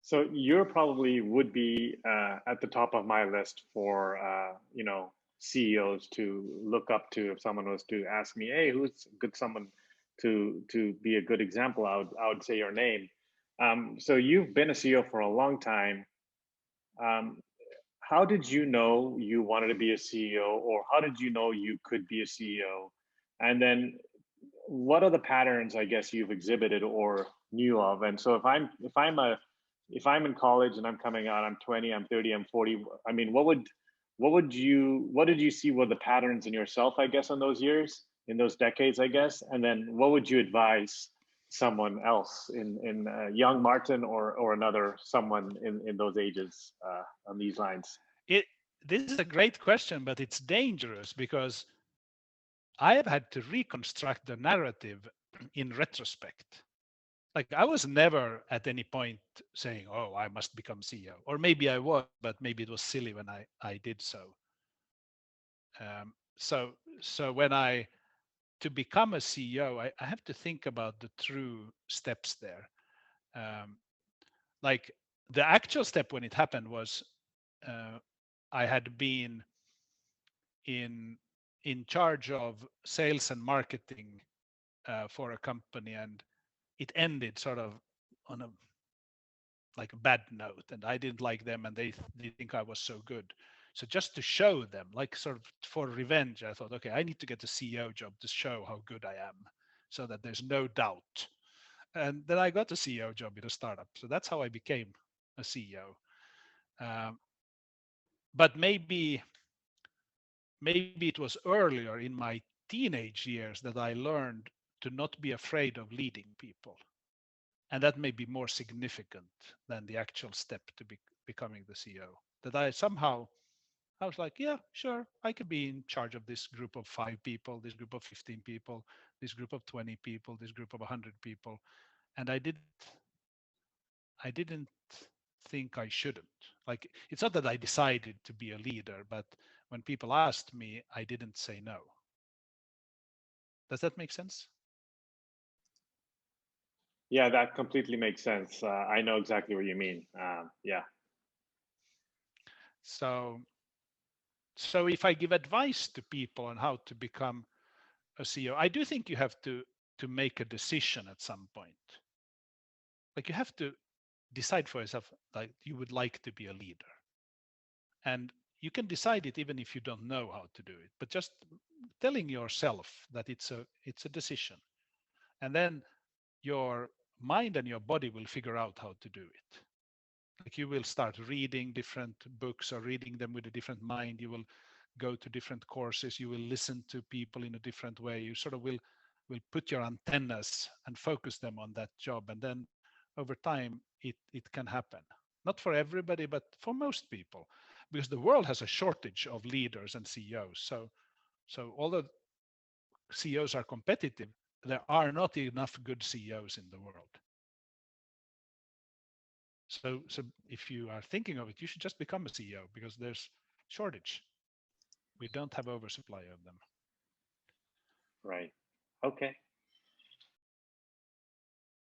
So you're probably would be at the top of my list for CEOs to look up to if someone was to ask me, hey, who's good someone to be a good example? I would say your name. So you've been a CEO for a long time. Um, how did you know you wanted to be a CEO, or how did you know you could be a CEO? And then what are the patterns I guess you've exhibited or knew of? And so if I'm in college and I'm coming out, I'm 20, I'm 30, I'm 40. I mean, what did you see were the patterns in yourself, I guess, in those years, in those decades, I guess? And then what would you advise someone else in young Martin or another someone in those ages on these lines? This is a great question, but it's dangerous because I have had to reconstruct the narrative in retrospect. Like I was never at any point saying, "Oh, I must become CEO," or maybe I was, but maybe it was silly when I did so. So when to become a CEO, I have to think about the true steps there. Um, like the actual step when it happened was I had been in charge of sales and marketing for a company, and it ended sort of on a like a bad note, and I didn't like them, and they think I was so good. So just to show them, like sort of for revenge, I thought, okay, I need to get a CEO job to show how good I am, so that there's no doubt. And then I got a CEO job in a startup, so that's how I became a CEO. Um, but maybe it was earlier in my teenage years that I learned to not be afraid of leading people. And that may be more significant than the actual step to becoming the CEO. That I was like, yeah, sure, I could be in charge of this group of 5 people, this group of 15 people, this group of 20 people, this group of 100 people. And I didn't think I shouldn't. Like, it's not that I decided to be a leader, but when people asked me, I didn't say no. Does that make sense? Yeah, that completely makes sense. I know exactly what you mean. Yeah. So if I give advice to people on how to become a CEO, I do think you have to make a decision at some point. Like you have to decide for yourself like you would like to be a leader. And you can decide it even if you don't know how to do it, but just telling yourself that it's a decision. And then your mind and your body will figure out how to do it. Like you will start reading different books or reading them with a different mind. You will go to different courses. You will listen to people in a different way. You sort of will put your antennas and focus them on that job. And then over time, it can happen. Not for everybody, but for most people, because the world has a shortage of leaders and CEOs. So although CEOs are competitive, there are not enough good CEOs in the world. So if you are thinking of it, you should just become a CEO because there's shortage. We don't have oversupply of them. Right. Okay.